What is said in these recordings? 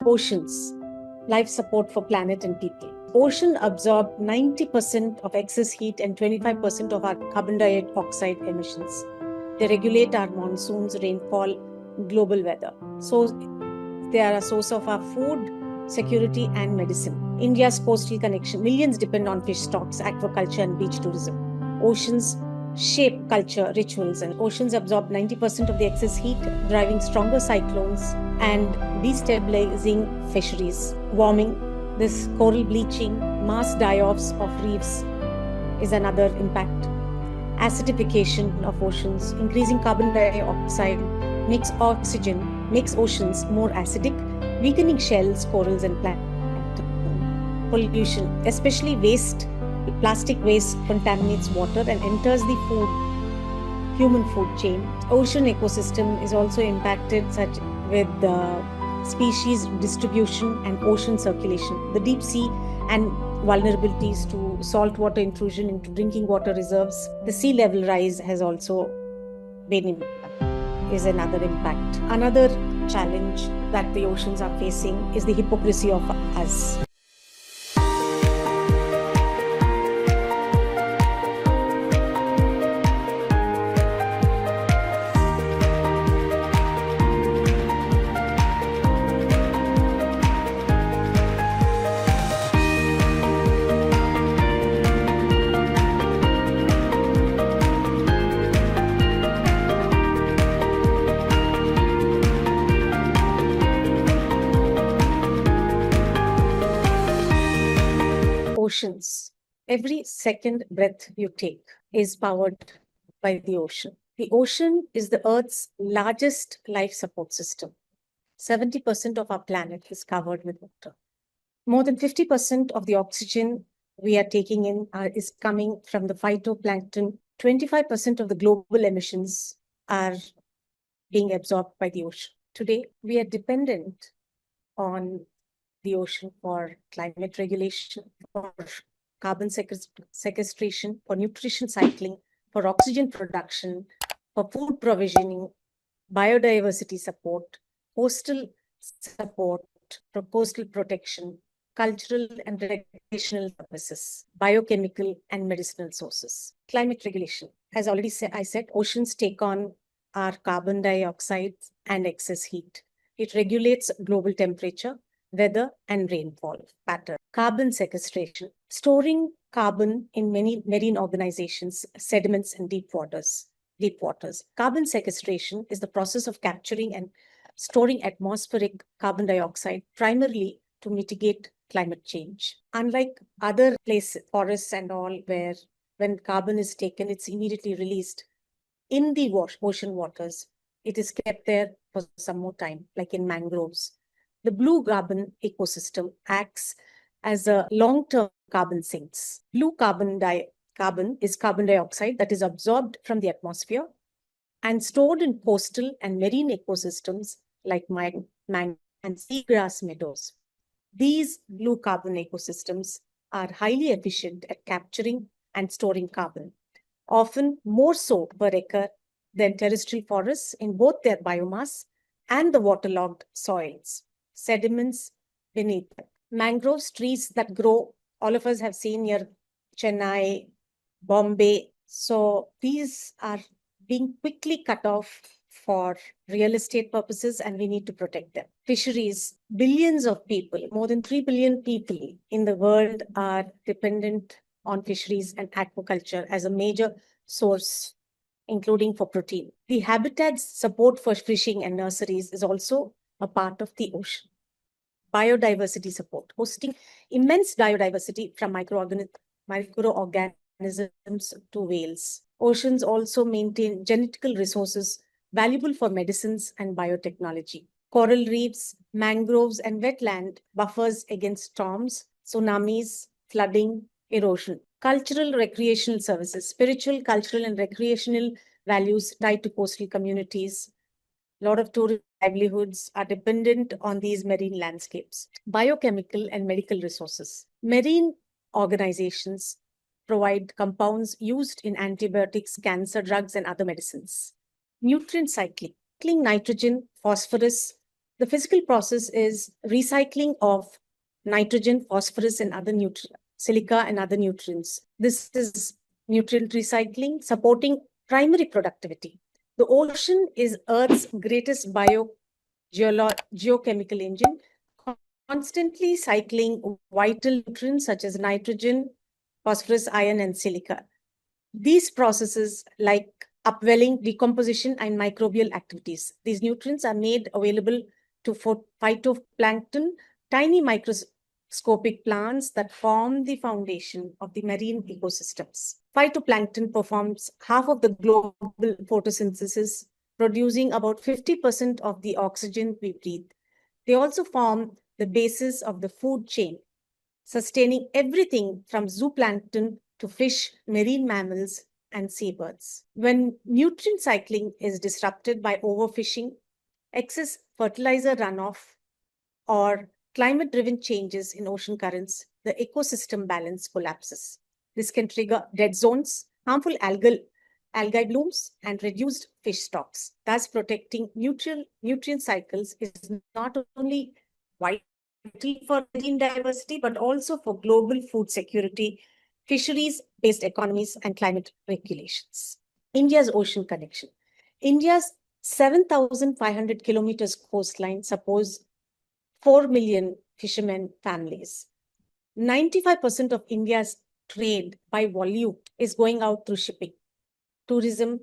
Oceans, life support for planet and people. Ocean absorb 90% of excess heat and 25% of our carbon dioxide emissions. They regulate our monsoons, rainfall, global weather. So they are a source of our food, security and medicine. India's coastal connection. Millions depend on fish stocks, aquaculture and beach tourism. Oceans shape culture, rituals, and oceans absorb 90% of the excess heat, driving stronger cyclones and destabilizing fisheries. Warming, this coral bleaching, mass die-offs of reefs is another impact. Acidification of oceans, increasing carbon dioxide makes oceans more acidic, weakening shells, corals and plankton. Pollution, especially plastic waste contaminates water and enters the human food chain. Ocean ecosystem is also impacted, such with the species distribution and ocean circulation. The deep sea and vulnerabilities to saltwater intrusion into drinking water reserves. The sea level rise has also is another impact. Another challenge that the oceans are facing is the hypocrisy of us. Oceans. Every second breath you take is powered by the ocean. The ocean is the Earth's largest life support system. 70% of our planet is covered with water. More than 50% of the oxygen we are taking in is coming from the phytoplankton. 25% of the global emissions are being absorbed by the ocean. Today, we are dependent on the ocean for climate regulation, for carbon sequestration, for nutrition cycling, for oxygen production, for food provisioning, biodiversity support, coastal support, for coastal protection, cultural and recreational purposes, biochemical and medicinal sources. Climate regulation. As already I said, oceans take on our carbon dioxide and excess heat. It regulates global temperature, weather and rainfall pattern. Carbon sequestration, storing carbon in many marine organizations, sediments and deep waters. Carbon sequestration is the process of capturing and storing atmospheric carbon dioxide primarily to mitigate climate change. Unlike other places, forests and all, where when carbon is taken, it's immediately released in the ocean waters. It is kept there for some more time, like in mangroves. The blue carbon ecosystem acts as a long-term carbon sinks. Blue carbon is carbon dioxide that is absorbed from the atmosphere and stored in coastal and marine ecosystems like mangrove and seagrass meadows. These blue carbon ecosystems are highly efficient at capturing and storing carbon, often more so per acre than terrestrial forests in both their biomass and the waterlogged soils, sediments beneath them. Mangroves, trees that grow, all of us have seen near Chennai, Bombay. So these are being quickly cut off for real estate purposes, and we need to protect them. Fisheries, billions of people, more than 3 billion people in the world are dependent on fisheries and aquaculture as a major source, including for protein. The habitat support for fishing and nurseries is also a part of the ocean. Biodiversity support, hosting immense biodiversity from microorganisms to whales. Oceans also maintain genetical resources valuable for medicines and biotechnology. Coral reefs, mangroves, and wetland buffers against storms, tsunamis, flooding, erosion. Cultural recreational services, spiritual, cultural, and recreational values tied to coastal communities. A lot of tourist livelihoods are dependent on these marine landscapes. Biochemical and medical resources. Marine organizations provide compounds used in antibiotics, cancer drugs, and other medicines. Nutrient cycling, nitrogen, phosphorus, The physical process is recycling of nitrogen, phosphorus, and other silica and other nutrients. This is nutrient recycling, supporting primary productivity. The ocean is Earth's greatest geochemical engine, constantly cycling vital nutrients such as nitrogen, phosphorus, iron, and silica. These processes like upwelling, decomposition, and microbial activities. These nutrients are made available to phytoplankton, tiny microscopic plants that form the foundation of the marine ecosystems. Phytoplankton performs half of the global photosynthesis, producing about 50% of the oxygen we breathe. They also form the basis of the food chain, sustaining everything from zooplankton to fish, marine mammals, and seabirds. When nutrient cycling is disrupted by overfishing, excess fertilizer runoff, or climate-driven changes in ocean currents, the ecosystem balance collapses. This can trigger dead zones, harmful algae blooms, and reduced fish stocks. Thus, protecting nutrient cycles is not only vital for marine diversity, but also for global food security, fisheries-based economies, and climate regulations. India's ocean connection. India's 7,500 kilometers coastline supports 4 million fishermen families. 95% of India's trade by volume is going out through shipping, tourism,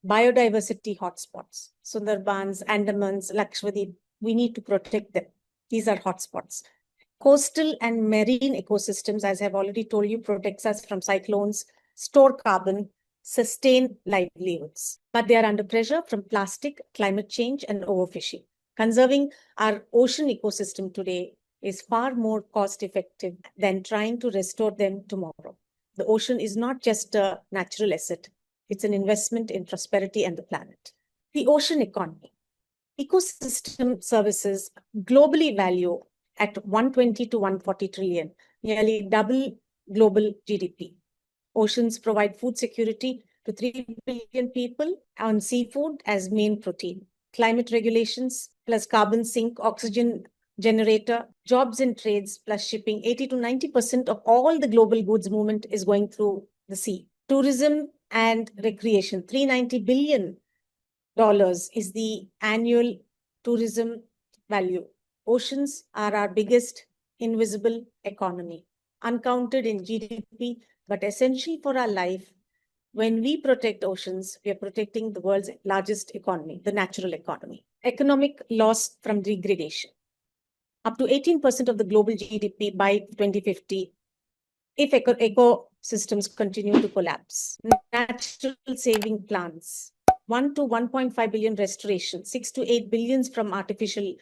biodiversity hotspots. Sundarbans, Andamans, Lakshadweep, we need to protect them. These are hotspots. Coastal and marine ecosystems, as I've already told you, protects us from cyclones, store carbon, sustain livelihoods. But they are under pressure from plastic, climate change, and overfishing. Conserving our ocean ecosystem today is far more cost-effective than trying to restore them tomorrow. The ocean is not just a natural asset. It's an investment in prosperity and the planet. The ocean economy. Ecosystem services globally value at 120 to 140 trillion, nearly double global GDP. Oceans provide food security to 3 billion people on seafood as main protein. Climate regulations plus carbon sink, oxygen generator, jobs and trades plus shipping. 80 to 90% of all the global goods movement is going through the sea. Tourism and recreation, $390 billion is the annual tourism value. Oceans are our biggest invisible economy, uncounted in GDP, but essential for our life. When we protect oceans, we are protecting the world's largest economy, the natural economy. Economic loss from degradation. Up to 18% of the global GDP by 2050 if ecosystems continue to collapse. Natural saving plans. 1 to 1.5 billion restoration, 6 to 8 billions from artificial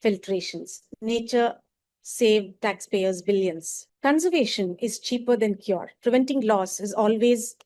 filtrations. Nature saved taxpayers billions. Conservation is cheaper than cure. Preventing loss is always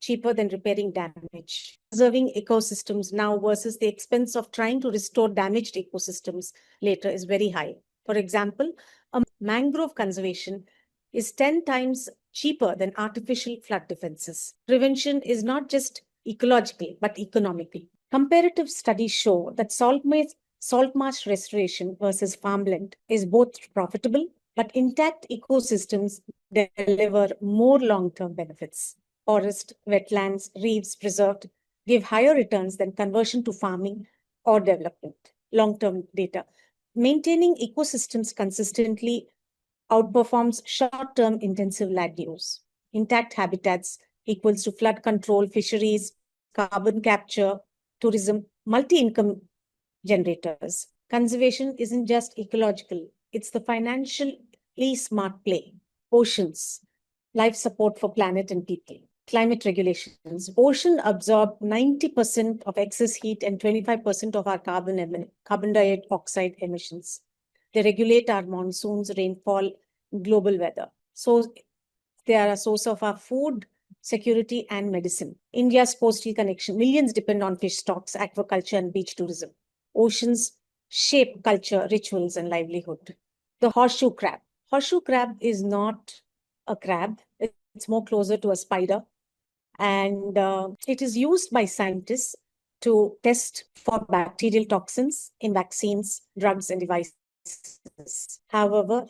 cheaper than repairing damage. Preserving ecosystems now versus the expense of trying to restore damaged ecosystems later is very high. For example, a mangrove conservation is 10 times cheaper than artificial flood defenses. Prevention is not just ecological, but economical. Comparative studies show that salt marsh restoration versus farmland is both profitable, but intact ecosystems deliver more long-term benefits. Forest, wetlands, reefs preserved give higher returns than conversion to farming or development. Long-term data. Maintaining ecosystems consistently outperforms short-term intensive land use. Intact habitats equals to flood control, fisheries, carbon capture, tourism, multi-income generators. Conservation isn't just ecological, it's the financially smart play. Oceans, life support for planet and people. Climate regulations. Ocean absorb 90% of excess heat and 25% of our carbon dioxide emissions. They regulate our monsoons, rainfall, global weather. So they are a source of our food security and medicine. India's coastal connection. Millions depend on fish stocks, aquaculture, and beach tourism. Oceans shape culture, rituals, and livelihood. The horseshoe crab. Horseshoe crab is not a crab. It's more closer to a spider. And it is used by scientists to test for bacterial toxins in vaccines, drugs, and devices. However,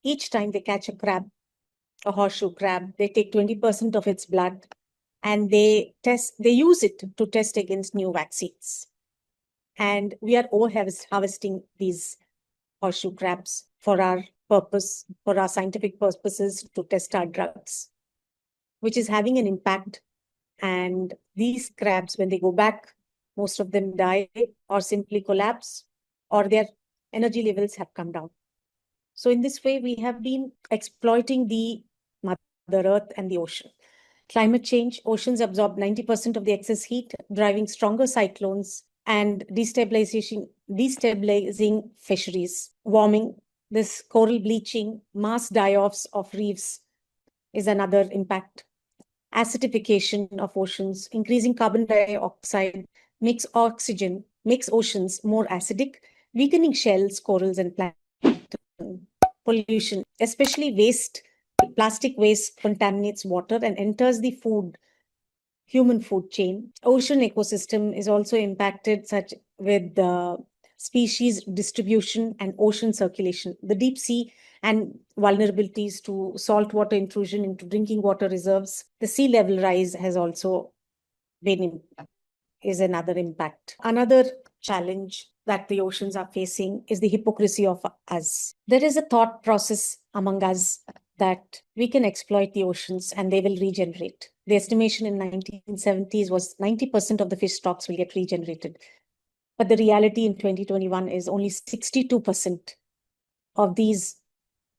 each time they catch a crab, a horseshoe crab, they take 20% of its blood and they use it to test against new vaccines. And we are all harvesting these horseshoe crabs for our purpose, for our scientific purposes, to test our drugs, which is having an impact. And these crabs, when they go back, most of them die or simply collapse, or their energy levels have come down. So in this way, we have been exploiting the Mother Earth and the ocean. Climate change, oceans absorb 90% of the excess heat, driving stronger cyclones and destabilizing fisheries. Warming, this coral bleaching, mass die-offs of reefs is another impact. Acidification of oceans, increasing carbon dioxide makes oceans more acidic, weakening shells, corals, and plankton. Pollution, especially plastic waste contaminates water and enters the human food chain. Ocean ecosystem is also impacted, such with the species distribution and ocean circulation. The deep sea and vulnerabilities to saltwater intrusion into drinking water reserves. The sea level rise has also is another impact. Another challenge that the oceans are facing is the hypocrisy of us. There is a thought process among us that we can exploit the oceans and they will regenerate. The estimation in 1970s was 90% of the fish stocks will get regenerated. But the reality in 2021 is only 62% of these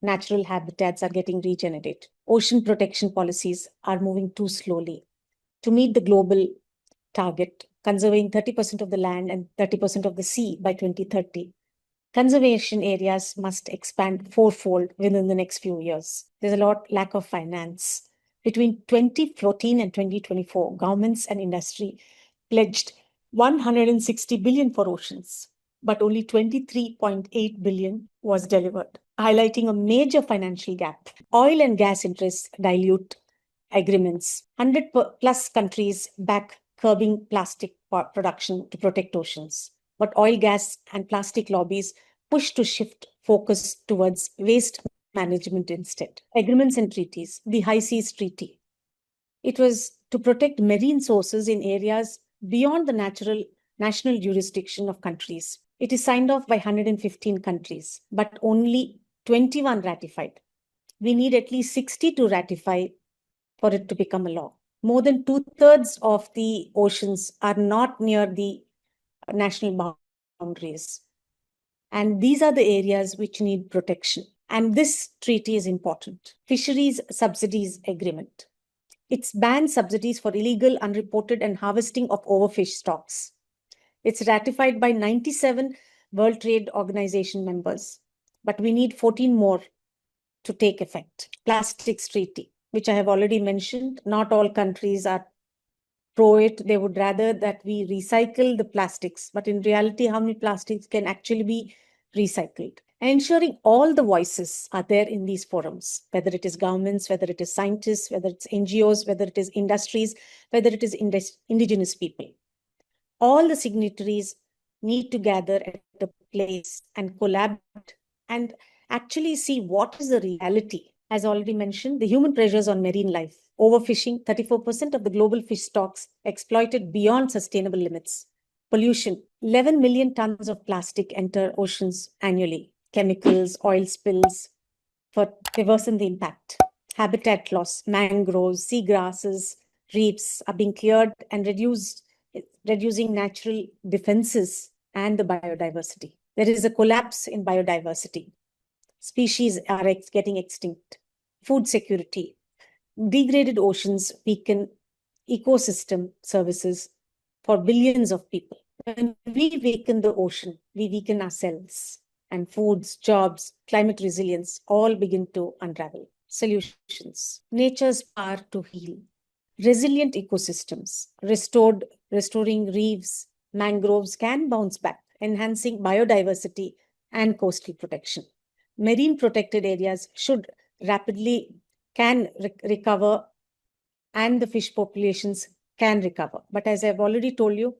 natural habitats are getting regenerated. Ocean protection policies are moving too slowly. To meet the global target, conserving 30% of the land and 30% of the sea by 2030, conservation areas must expand fourfold within the next few years. There's a lack of finance. Between 2014 and 2024, governments and industry pledged 160 billion for oceans, but only 23.8 billion was delivered, highlighting a major financial gap. Oil and gas interests dilute agreements. 100 plus countries back curbing plastic production to protect oceans. But oil, gas, and plastic lobbies push to shift focus towards waste management instead. Agreements and treaties. The High Seas Treaty. It was to protect marine sources in areas beyond the national jurisdiction of countries. It is signed off by 115 countries, but only 21 ratified. We need at least 60 to ratify for it to become a law. More than 2/3 of the oceans are not near the national boundaries. And these are the areas which need protection. And this treaty is important. Fisheries Subsidies Agreement. It's banned subsidies for illegal, unreported, and harvesting of overfish stocks. It's ratified by 97 World Trade Organization members, but we need 14 more to take effect. Plastics Treaty, which I have already mentioned. Not all countries are pro it. They would rather that we recycle the plastics, but in reality, how many plastics can actually be recycled? And ensuring all the voices are there in these forums, whether it is governments, whether it is scientists, whether it's NGOs, whether it is industries, whether it is indigenous people. All the signatories need to gather at a place and collaborate and actually see what is the reality. As already mentioned, the human pressures on marine life. Overfishing, 34% of the global fish stocks exploited beyond sustainable limits. Pollution, 11 million tons of plastic enter oceans annually. Chemicals, oil spills, they worsen the impact. Habitat loss, mangroves, seagrasses, reefs are being cleared and reducing natural defenses and the biodiversity. There is a collapse in biodiversity. Species are getting extinct. Food security. Degraded oceans weaken ecosystem services for billions of people. When we weaken the ocean, we weaken ourselves, and foods, jobs, climate resilience all begin to unravel. Solutions. Nature's power to heal. Resilient ecosystems, restoring reefs, mangroves can bounce back, enhancing biodiversity and coastal protection. Marine protected areas can recover, and the fish populations can recover. But as I've already told you,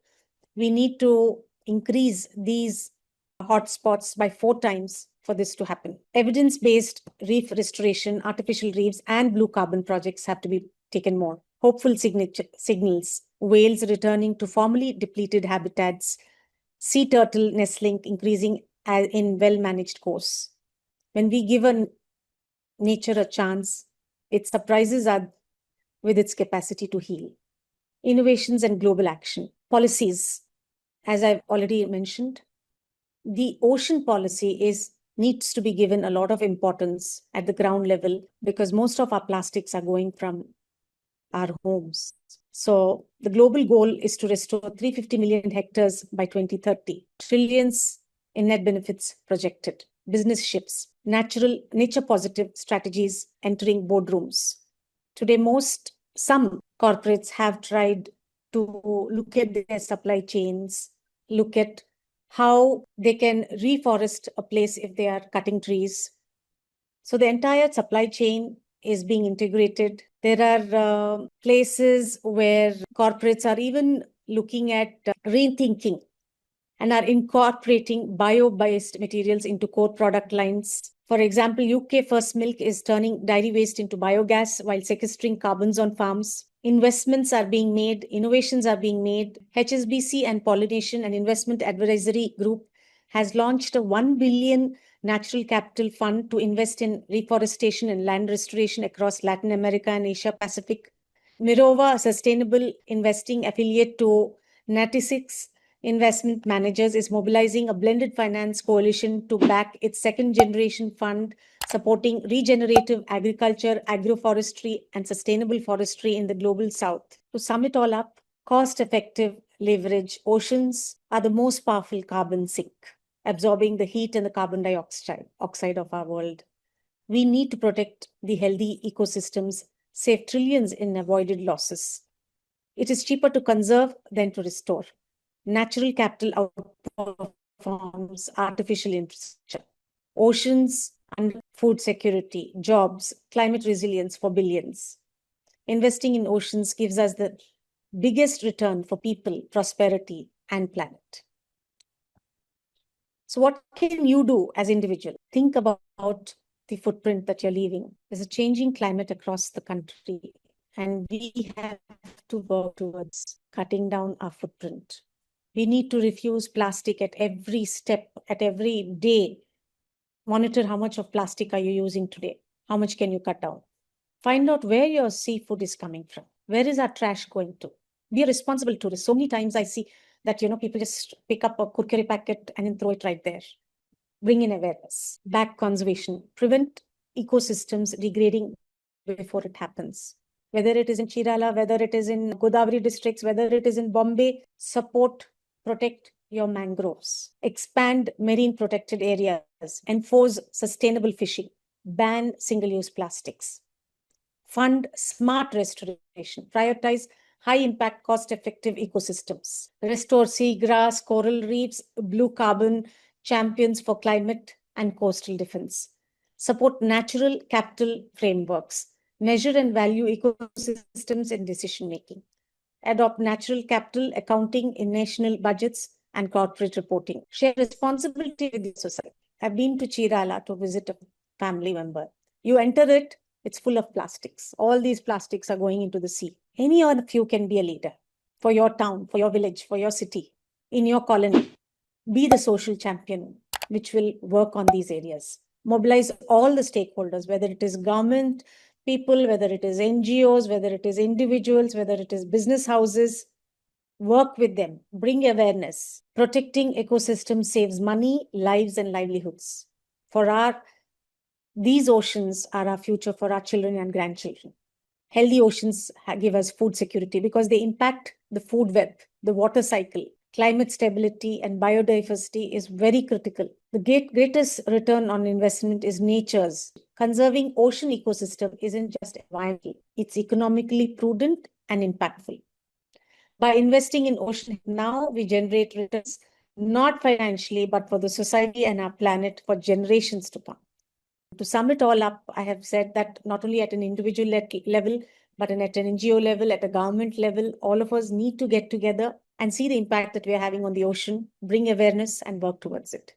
We need to increase these hotspots by 4 times for this to happen. Evidence-based reef restoration, artificial reefs, and blue carbon projects have to be taken more. Hopeful signals, whales returning to formerly depleted habitats, sea turtle nestling increasing in well-managed course. When we give nature a chance, it surprises us with its capacity to heal. Innovations and global action. Policies, as I've already mentioned, the ocean policy needs to be given a lot of importance at the ground level, because most of our plastics are going from our homes. So the global goal is to restore 350 million hectares by 2030. Trillions in net benefits projected. Business shifts. Nature positive strategies entering boardrooms. Today, some corporates have tried to look at their supply chains, look at how they can reforest a place if they are cutting trees. So the entire supply chain is being integrated. There are places where corporates are even looking at rethinking and are incorporating bio-based materials into core product lines. For example, UK First Milk is turning dairy waste into biogas while sequestering carbons on farms. Investments are being made, innovations are being made. HSBC and Pollination and Investment Advisory Group has launched a 1 billion natural capital fund to invest in reforestation and land restoration across Latin America and Asia Pacific. Mirova, a sustainable investing affiliate to 96 Investment Managers, is mobilizing a blended finance coalition to back its second generation fund supporting regenerative agriculture, agroforestry, and sustainable forestry in the global south. To sum it all up, cost-effective leverage. Oceans are the most powerful carbon sink, absorbing the heat and the carbon dioxide of our world. We need to protect the healthy ecosystems, save trillions in avoided losses. It is cheaper to conserve than to restore. Natural capital outperforms artificial infrastructure. Oceans and food security, jobs, climate resilience for billions. Investing in oceans gives us the biggest return for people, prosperity, and planet. So what can you do as individual? Think about the footprint that you're leaving. There's a changing climate across the country, and we have to work towards cutting down our footprint. We need to refuse plastic at every step, at every day. Monitor how much of plastic are you using today? How much can you cut down? Find out where your seafood is coming from. Where is our trash going to? Be a responsible tourist. So many times I see that, people just pick up a kurkure packet and then throw it right there. Bring in awareness. Back conservation. Prevent ecosystems degrading before it happens. Whether it is in Chirala, whether it is in Godavari districts, whether it is in Bombay, support, protect your mangroves. Expand marine protected areas. Enforce sustainable fishing. Ban single-use plastics. Fund smart restoration. Prioritize high-impact, cost-effective ecosystems. Restore seagrass, coral reefs, blue carbon, champions for climate and coastal defense. Support natural capital frameworks. Measure and value ecosystems in decision-making. Adopt natural capital accounting in national budgets and corporate reporting. Share responsibility with the society. I've been to Chirala to visit a family member. You enter it, it's full of plastics. All these plastics are going into the sea. Any one of you can be a leader for your town, for your village, for your city, in your colony. Be the social champion which will work on these areas. Mobilize all the stakeholders, whether it is government, people, whether it is NGOs, whether it is individuals, whether it is business houses. Work with them, bring awareness. Protecting ecosystems saves money, lives, and livelihoods. These oceans are our future for our children and grandchildren. Healthy oceans give us food security because they impact the food web, the water cycle. Climate stability and biodiversity is very critical. The greatest return on investment is nature's. Conserving ocean ecosystem isn't just environmental, it's economically prudent and impactful. By investing in ocean now, we generate returns, not financially, but for the society and our planet for generations to come. To sum it all up, I have said that not only at an individual level, but at an NGO level, at a government level, all of us need to get together and see the impact that we are having on the ocean, bring awareness and work towards it.